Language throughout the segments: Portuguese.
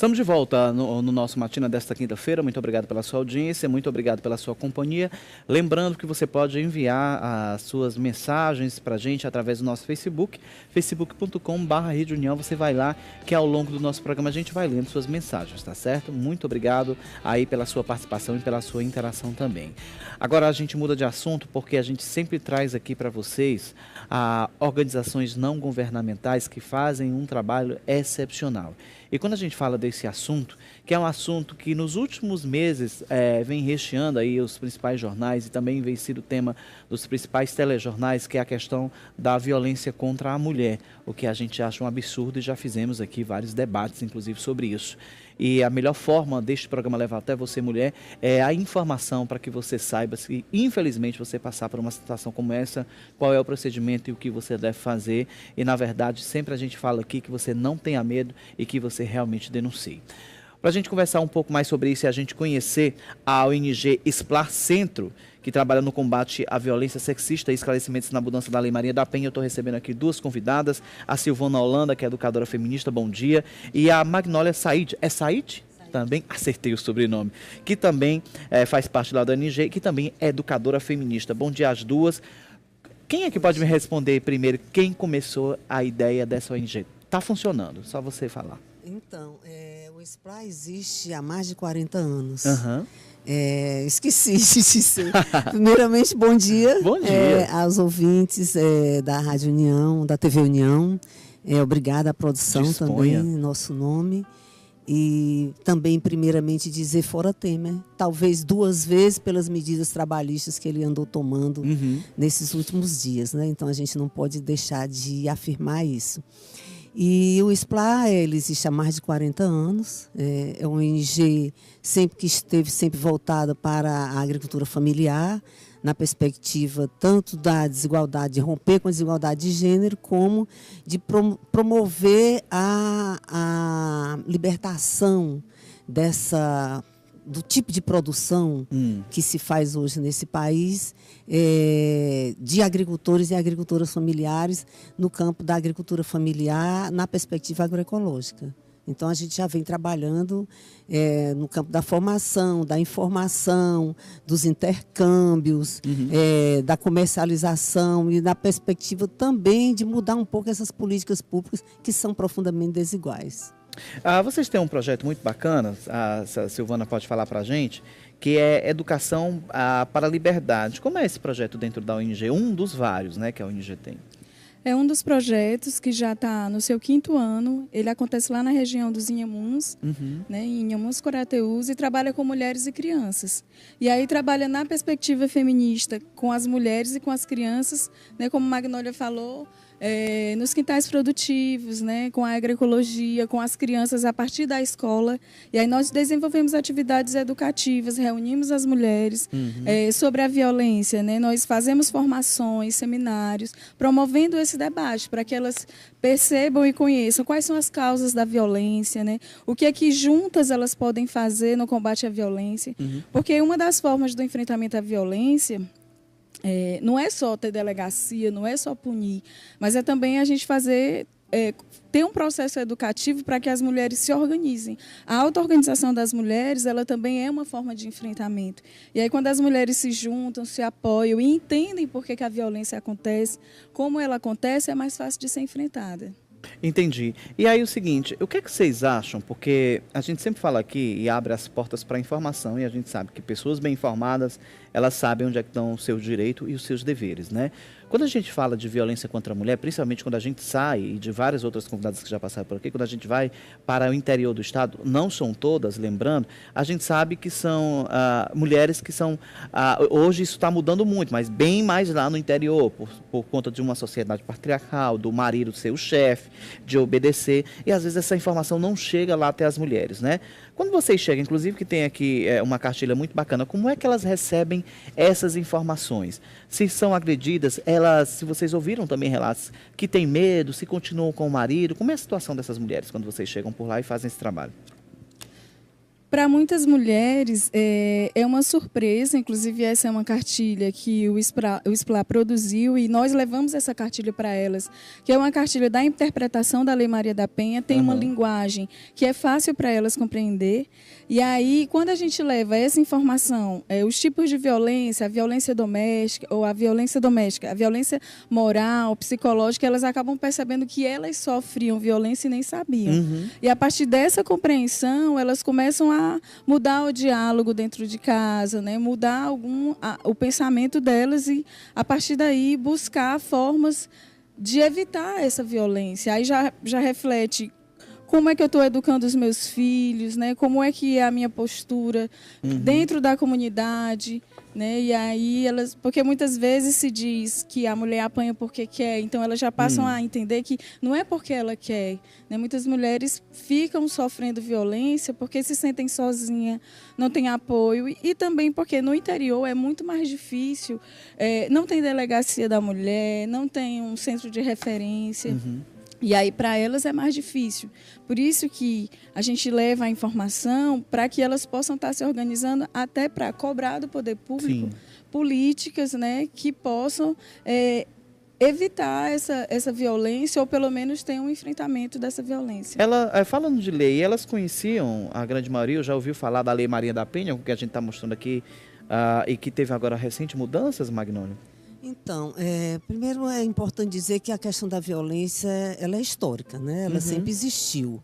Estamos de volta no nosso Matina desta quinta-feira. Muito obrigado pela sua audiência, muito obrigado pela sua companhia. Lembrando que você pode enviar as suas mensagens para a gente através do nosso Facebook, facebook.com/Rede União. Você vai lá, que ao longo do nosso programa a gente vai lendo suas mensagens, tá certo? Muito obrigado aí pela sua participação e pela sua interação também. Agora a gente muda de assunto porque a gente sempre traz aqui para vocês organizações não governamentais que fazem um trabalho excepcional. E quando a gente fala desse assunto, que é um assunto que nos últimos meses vem recheando aí os principais jornais e também vem sido tema dos principais telejornais, que é a questão da violência contra a mulher, o que a gente acha um absurdo e já fizemos aqui vários debates, inclusive, sobre isso. E a melhor forma deste programa levar até você, mulher, é a informação para que você saiba se, infelizmente, você passar por uma situação como essa, qual é o procedimento e o que você deve fazer. E, na verdade, sempre a gente fala aqui que você não tenha medo e que você realmente denuncie. Para a gente conversar um pouco mais sobre isso e a gente conhecer a ONG Explar Centro, que trabalha no combate à violência sexista e esclarecimentos na mudança da Lei Maria da Penha, eu estou recebendo aqui duas convidadas, a Silvana Holanda, que é educadora feminista, bom dia, e a Magnólia Said. É Said? Também acertei o sobrenome, que também faz parte lá da ONG, que também é educadora feminista. Bom dia às duas. Quem é que pode me responder primeiro quem começou a ideia dessa ONG? Está funcionando, só você falar. Então, o SPLA existe há mais de 40 anos. Uhum. Esqueci de dizer. Primeiramente, bom dia, bom dia. Aos ouvintes da Rádio União, da TV União. Obrigada à produção. Disponha. Também, em nosso nome. E também, primeiramente, dizer fora Temer. Talvez 2 vezes pelas medidas trabalhistas que ele andou tomando nesses últimos dias, né? Então, a gente não pode deixar de afirmar isso. E o SPLA, ele existe há mais de 40 anos, é uma ONG que esteve sempre voltada para a agricultura familiar, na perspectiva tanto da desigualdade, de romper com a desigualdade de gênero, como de promover a libertação do tipo de produção que se faz hoje nesse país, de agricultores e agricultoras familiares no campo da agricultura familiar, na perspectiva agroecológica. Então, a gente já vem trabalhando no campo da formação, da informação, dos intercâmbios, da comercialização e na perspectiva também de mudar um pouco essas políticas públicas que são profundamente desiguais. Vocês têm um projeto muito bacana, a Silvana pode falar para a gente, que é Educação para a Liberdade. Como é esse projeto dentro da ONG? Um dos vários, né, que a ONG tem. É um dos projetos que já está no seu 5º ano. Ele acontece lá na região dos Inhamuns, né, em Inhamuns, Corateús, e trabalha com mulheres e crianças. E aí trabalha na perspectiva feminista com as mulheres e com as crianças, né, como a Magnólia falou, nos quintais produtivos, né, com a agroecologia, com as crianças a partir da escola. E aí nós desenvolvemos atividades educativas, reunimos as mulheres sobre a violência, né? Nós fazemos formações, seminários, promovendo esse debate para que elas percebam e conheçam quais são as causas da violência, né? O que é que juntas elas podem fazer no combate à violência. Porque uma das formas do enfrentamento à violência não é só ter delegacia, não é só punir, mas é também a gente ter um processo educativo para que as mulheres se organizem. A auto-organização das mulheres, ela também é uma forma de enfrentamento. E aí, quando as mulheres se juntam, se apoiam e entendem por que a violência acontece, como ela acontece, é mais fácil de ser enfrentada. Entendi. E aí o seguinte, o que é que vocês acham? Porque a gente sempre fala aqui e abre as portas para a informação e a gente sabe que pessoas bem informadas, elas sabem onde é que estão o seu direito e os seus deveres, né? Quando a gente fala de violência contra a mulher, principalmente quando a gente sai, e de várias outras convidadas que já passaram por aqui, quando a gente vai para o interior do estado, não são todas, lembrando, a gente sabe que são mulheres que são... hoje isso está mudando muito, mas bem mais lá no interior, por conta de uma sociedade patriarcal, do marido ser o chefe, de obedecer, e às vezes essa informação não chega lá até as mulheres, né? Quando vocês chegam, inclusive que tem aqui uma cartilha muito bacana, como é que elas recebem essas informações? Se são agredidas, se vocês ouviram também relatos que têm medo, se continuam com o marido, como é a situação dessas mulheres quando vocês chegam por lá e fazem esse trabalho? Para muitas mulheres é uma surpresa, inclusive essa é uma cartilha que o SPLA produziu e nós levamos essa cartilha para elas, que é uma cartilha da interpretação da Lei Maria da Penha, tem uma linguagem que é fácil para elas compreender. E aí, quando a gente leva essa informação, os tipos de violência, a violência doméstica, a violência moral, psicológica, elas acabam percebendo que elas sofriam violência e nem sabiam. E a partir dessa compreensão, elas começam a mudar o diálogo dentro de casa, né? Mudar o pensamento delas e, a partir daí, buscar formas de evitar essa violência. Aí já reflete como é que eu estou educando os meus filhos, né? Como é que é a minha postura dentro da comunidade, né? E aí porque muitas vezes se diz que a mulher apanha porque quer, então elas já passam a entender que não é porque ela quer, né? Muitas mulheres ficam sofrendo violência porque se sentem sozinhas, não têm apoio e também porque no interior é muito mais difícil, não tem delegacia da mulher, não tem um centro de referência. E aí, para elas, é mais difícil. Por isso que a gente leva a informação para que elas possam estar se organizando até para cobrar do poder público políticas, né, que possam evitar essa violência ou, pelo menos, ter um enfrentamento dessa violência. Falando de lei, elas conheciam, a grande maioria, já ouviu falar da Lei Maria da Penha, o que a gente está mostrando aqui, e que teve agora recentes mudanças, Magnônio? Então, primeiro é importante dizer que a questão da violência ela é histórica, né? Ela sempre existiu.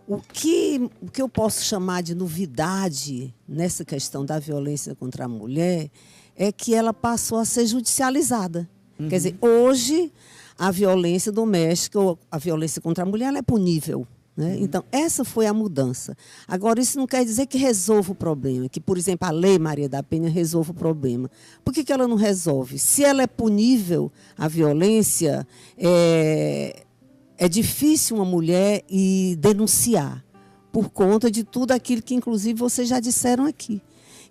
O que eu posso chamar de novidade nessa questão da violência contra a mulher é que ela passou a ser judicializada. Quer dizer, hoje a violência doméstica ou a violência contra a mulher ela é punível. Né? Então, essa foi a mudança. Agora, isso não quer dizer que resolva o problema, que, por exemplo, a Lei Maria da Penha resolva o problema. Por que ela não resolve? Se ela é punível, a violência, é difícil uma mulher ir denunciar, por conta de tudo aquilo que, inclusive, vocês já disseram aqui.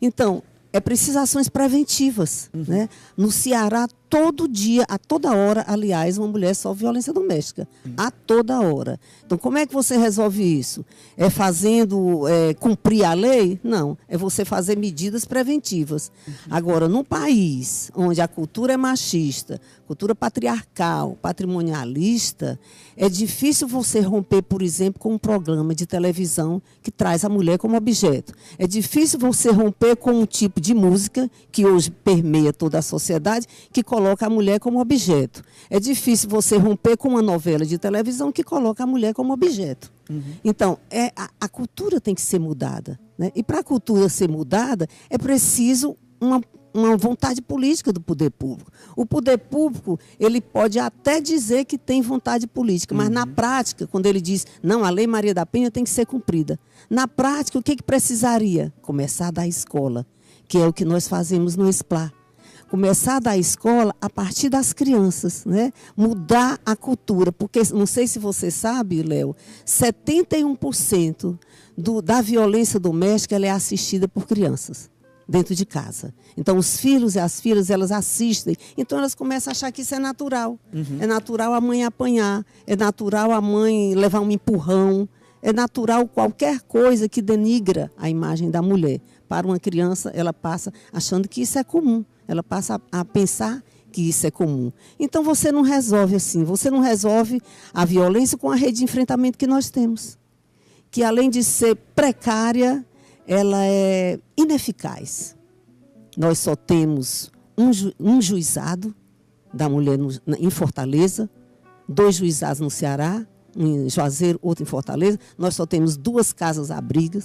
Então, é preciso ações preventivas. Né? No Ceará, todo dia, a toda hora, aliás, uma mulher sofre violência doméstica. A toda hora. Então, como é que você resolve isso? É fazendo cumprir a lei? Não. É você fazer medidas preventivas. Agora, num país onde a cultura é machista, cultura patriarcal, patrimonialista, é difícil você romper, por exemplo, com um programa de televisão que traz a mulher como objeto. É difícil você romper com um tipo de música que hoje permeia toda a sociedade, que coloca a mulher como objeto. É difícil você romper com uma novela de televisão que coloca a mulher como objeto. Então, a cultura tem que ser mudada. Né? E para a cultura ser mudada, é preciso uma vontade política do poder público. O poder público, ele pode até dizer que tem vontade política, mas na prática, quando ele diz, não, a Lei Maria da Penha tem que ser cumprida. Na prática, o que precisaria? Começar da escola, que é o que nós fazemos no SPLA. Começar da escola a partir das crianças, né? Mudar a cultura, porque não sei se você sabe, Léo, 71% da violência doméstica ela é assistida por crianças dentro de casa. Então, os filhos e as filhas, elas assistem, então elas começam a achar que isso é natural. É natural a mãe apanhar, é natural a mãe levar um empurrão, é natural qualquer coisa que denigra a imagem da mulher. Para uma criança, ela passa achando que isso é comum. Ela passa a pensar que isso é comum. Então, você não resolve assim. Você não resolve a violência com a rede de enfrentamento que nós temos. Que, além de ser precária, ela é ineficaz. Nós só temos um juizado da mulher em Fortaleza, 2 juizados no Ceará, um em Juazeiro, outro em Fortaleza. Nós só temos 2 casas-abrigo,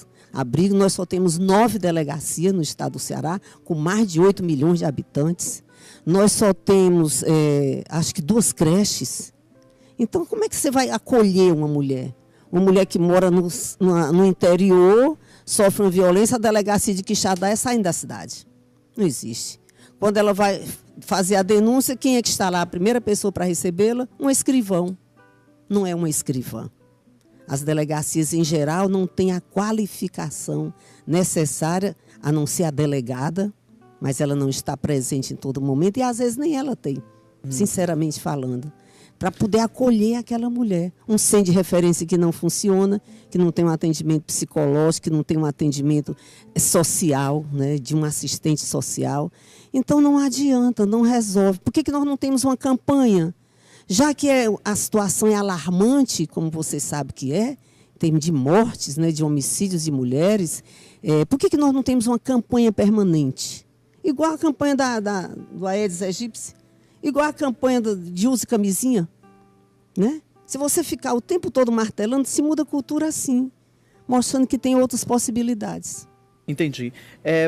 nós só temos 9 delegacias no estado do Ceará, com mais de 8 milhões de habitantes. Nós só temos, acho que 2 creches. Então, como é que você vai acolher uma mulher? Uma mulher que mora no interior, sofre uma violência, a delegacia de Quixadá é saindo da cidade. Não existe. Quando ela vai fazer a denúncia, quem é que está lá? A primeira pessoa para recebê-la? Um escrivão. Não é uma escrivã. As delegacias, em geral, não têm a qualificação necessária, a não ser a delegada, mas ela não está presente em todo momento e, às vezes, nem ela tem, sinceramente falando. para poder acolher aquela mulher. Um centro de referência que não funciona, que não tem um atendimento psicológico, que não tem um atendimento social, né, de um assistente social. Então não adianta, não resolve. Por que nós não temos uma campanha? Já que a situação é alarmante, como você sabe que é, em termos de mortes, né, de homicídios de mulheres, por que nós não temos uma campanha permanente? Igual a campanha do Aedes aegypti, igual a campanha de use camisinha, né? Se você ficar o tempo todo martelando, se muda a cultura assim, mostrando que tem outras possibilidades. Entendi.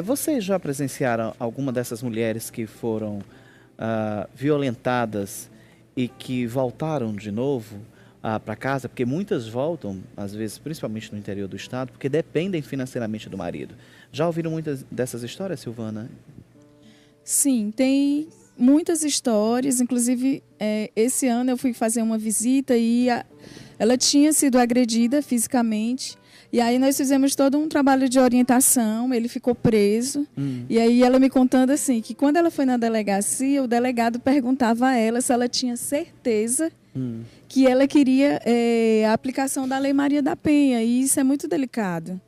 Vocês já presenciaram alguma dessas mulheres que foram violentadas e que voltaram de novo para casa? Porque muitas voltam, às vezes, principalmente no interior do estado, porque dependem financeiramente do marido. Já ouviram muitas dessas histórias, Silvana? Sim, tem muitas histórias. Inclusive, esse ano eu fui fazer uma visita e ela tinha sido agredida fisicamente. E aí nós fizemos todo um trabalho de orientação, ele ficou preso. E aí ela me contando assim, que quando ela foi na delegacia, o delegado perguntava a ela se ela tinha certeza que ela queria a aplicação da Lei Maria da Penha. E isso é muito delicado,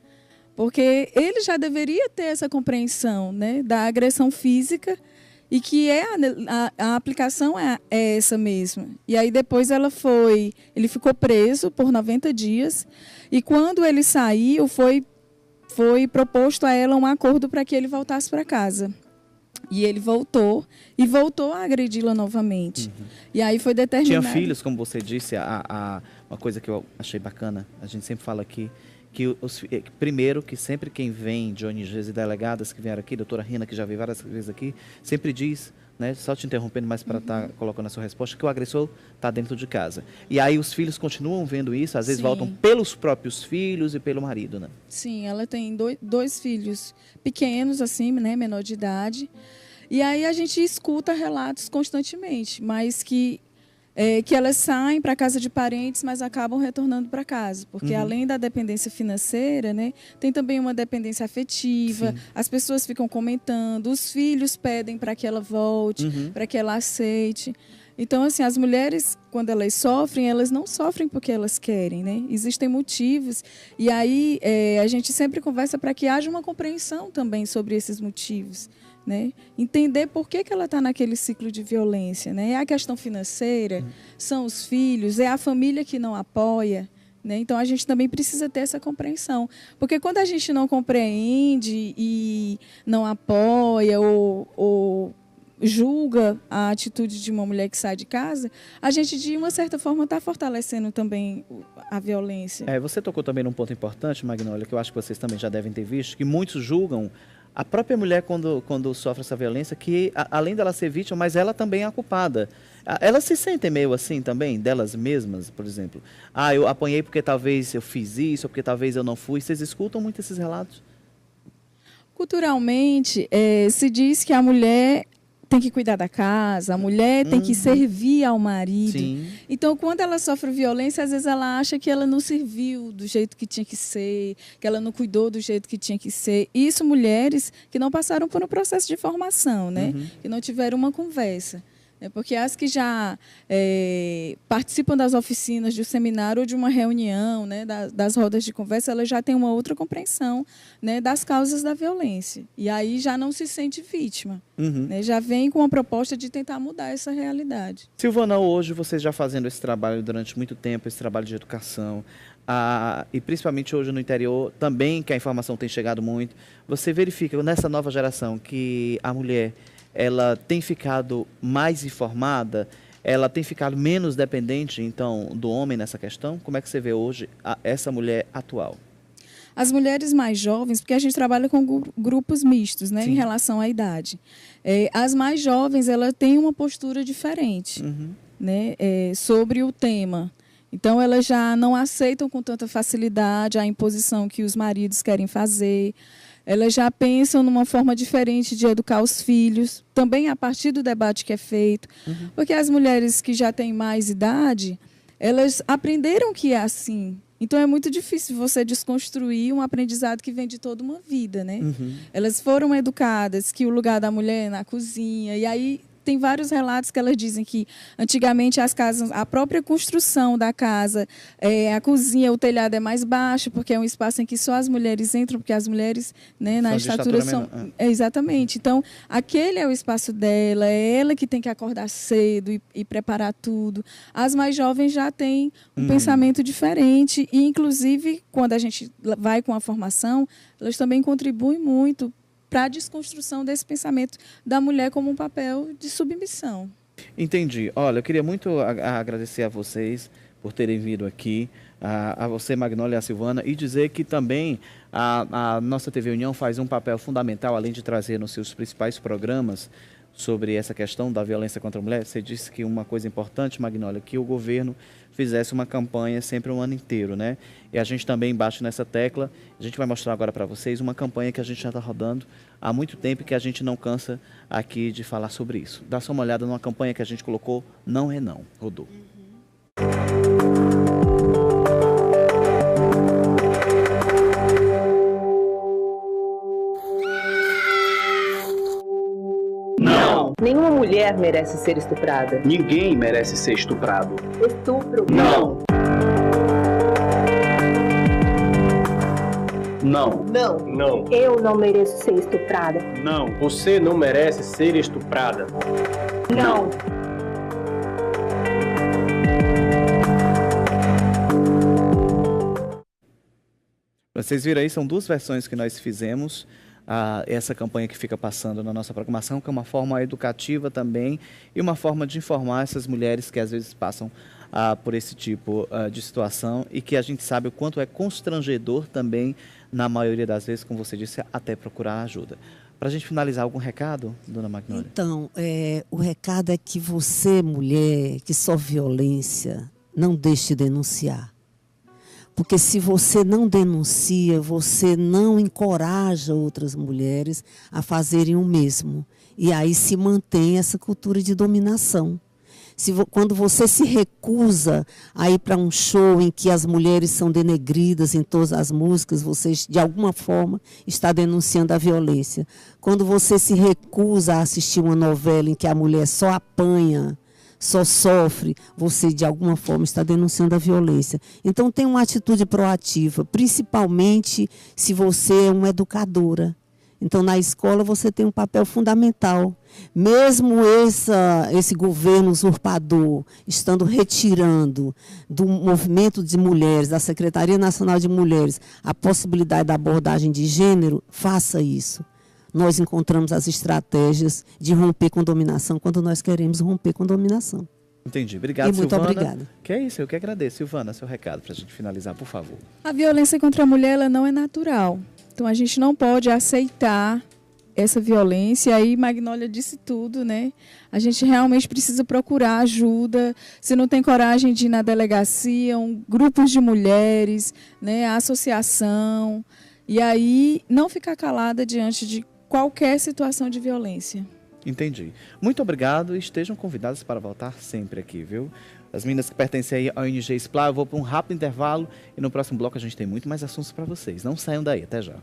porque ele já deveria ter essa compreensão, né, da agressão física e que a aplicação é essa mesmo. E aí depois ele ficou preso por 90 dias e quando ele saiu foi proposto a ela um acordo para que ele voltasse para casa. E ele voltou a agredi-la novamente. E aí foi determinado... Tinha filhos, como você disse, uma coisa que eu achei bacana, a gente sempre fala aqui, que primeiro, que sempre quem vem de ONGs e delegadas que vieram aqui, doutora Rina, que já veio várias vezes aqui, sempre diz, né, só te interrompendo, mas para estar colocando a sua resposta, que o agressor está dentro de casa. E aí os filhos continuam vendo isso, às vezes voltam pelos próprios filhos e pelo marido, né? Sim, ela tem dois filhos pequenos, assim, né, menor de idade. E aí a gente escuta relatos constantemente, mas que elas saem para a casa de parentes, mas acabam retornando para casa. Porque além da dependência financeira, né, tem também uma dependência afetiva. Sim. As pessoas ficam comentando, os filhos pedem para que ela volte, para que ela aceite. Então, assim, as mulheres, quando elas sofrem, elas não sofrem porque elas querem, né? Existem motivos. E aí a gente sempre conversa para que haja uma compreensão também sobre esses motivos. Né? Entender por que ela está naquele ciclo de violência, né? É a questão financeira, são os filhos, é a família que não apoia, né? Então a gente também precisa ter essa compreensão, porque quando a gente não compreende e não apoia ou julga a atitude de uma mulher que sai de casa, a gente de uma certa forma está fortalecendo também a violência. Você tocou também num ponto importante, Magnólia, que eu acho que vocês também já devem ter visto, que muitos julgam a própria mulher quando sofre essa violência, que além dela ser vítima, mas ela também é a culpada. Elas se sentem meio assim também, delas mesmas, por exemplo. Eu apanhei porque talvez eu fiz isso, ou porque talvez eu não fui. Vocês escutam muito esses relatos? Culturalmente, se diz que a mulher tem que cuidar da casa, a mulher tem que servir ao marido. Sim. Então, quando ela sofre violência, às vezes ela acha que ela não serviu do jeito que tinha que ser, que ela não cuidou do jeito que tinha que ser. Isso mulheres que não passaram por um processo de formação, né? Que não tiveram uma conversa. Porque as que já participam das oficinas de um seminário ou de uma reunião, né, das rodas de conversa, elas já têm uma outra compreensão, né, das causas da violência. E aí já não se sente vítima. Né, já vem com uma proposta de tentar mudar essa realidade. Silvana, hoje vocês já fazendo esse trabalho durante muito tempo, esse trabalho de educação, e principalmente hoje no interior, também que a informação tem chegado muito, você verifica nessa nova geração que a mulher ela tem ficado mais informada, ela tem ficado menos dependente, então, do homem nessa questão? Como é que você vê hoje essa mulher atual? As mulheres mais jovens, porque a gente trabalha com grupos mistos, né, em relação à idade. As mais jovens, elas têm uma postura diferente, né, sobre o tema. Então, elas já não aceitam com tanta facilidade a imposição que os maridos querem fazer. Elas já pensam numa forma diferente de educar os filhos, também a partir do debate que é feito. Porque as mulheres que já têm mais idade, elas aprenderam que é assim. Então, é muito difícil você desconstruir um aprendizado que vem de toda uma vida, né? Elas foram educadas que o lugar da mulher é na cozinha. E aí, tem vários relatos que elas dizem que antigamente as casas, a própria construção da casa, a cozinha, o telhado é mais baixo, porque é um espaço em que só as mulheres entram, porque as mulheres, né, na estatura são... Exatamente. Então, aquele é o espaço dela, é ela que tem que acordar cedo e preparar tudo. As mais jovens já têm um pensamento diferente e, inclusive, quando a gente vai com a formação, elas também contribuem muito para a desconstrução desse pensamento da mulher como um papel de submissão. Entendi. Olha, eu queria muito agradecer a vocês por terem vindo aqui, a você, Magnólia, e a Silvana, e dizer que também a nossa TV União faz um papel fundamental, além de trazer nos seus principais programas sobre essa questão da violência contra a mulher. Você disse que uma coisa importante, Magnólia, que o governo fizesse uma campanha sempre um ano inteiro, né? E a gente também bate nessa tecla. A gente vai mostrar agora para vocês uma campanha que a gente já está rodando há muito tempo e que a gente não cansa aqui de falar sobre isso. Dá só uma olhada numa campanha que a gente colocou, Não é Não. Rodou. Nenhuma mulher merece ser estuprada. Ninguém merece ser estuprado. Estupro. Não. Não. Não. Não. Eu não mereço ser estuprada. Não. Você não merece ser estuprada. Não. Vocês viram aí, são duas versões que nós fizemos. Essa campanha que fica passando na nossa programação, que é uma forma educativa também e uma forma de informar essas mulheres que às vezes passam por esse tipo de situação e que a gente sabe o quanto é constrangedor também, na maioria das vezes, como você disse, até procurar ajuda. Para a gente finalizar, algum recado, dona Magnólia? Então, o recado é que você, mulher, que sofre violência, não deixe de denunciar. Porque se você não denuncia, você não encoraja outras mulheres a fazerem o mesmo. E aí se mantém essa cultura de dominação. Quando você se recusa a ir para um show em que as mulheres são denegridas em todas as músicas, você de alguma forma está denunciando a violência. Quando você se recusa a assistir uma novela em que a mulher só apanha, só sofre, você de alguma forma está denunciando a violência. Então tem uma atitude proativa, principalmente se você é uma educadora. Então na escola você tem um papel fundamental. Mesmo esse governo usurpador estando retirando do movimento de mulheres, da Secretaria Nacional de Mulheres, a possibilidade da abordagem de gênero, faça isso. Nós encontramos as estratégias de romper com dominação quando nós queremos romper com dominação. Entendi. Obrigado, Silvana. E muito obrigada. Que é isso, eu que agradeço. Silvana, seu recado para a gente finalizar, por favor. A violência contra a mulher ela não é natural. Então a gente não pode aceitar essa violência. Aí Magnólia disse tudo, né? A gente realmente precisa procurar ajuda. Se não tem coragem de ir na delegacia, grupos de mulheres, né? A associação. E aí não ficar calada diante de qualquer situação de violência. Entendi. Muito obrigado e estejam convidadas para voltar sempre aqui, viu? As meninas que pertencem aí ao ONG SPLA, eu vou para um rápido intervalo e no próximo bloco a gente tem muito mais assuntos para vocês. Não saiam daí, até já.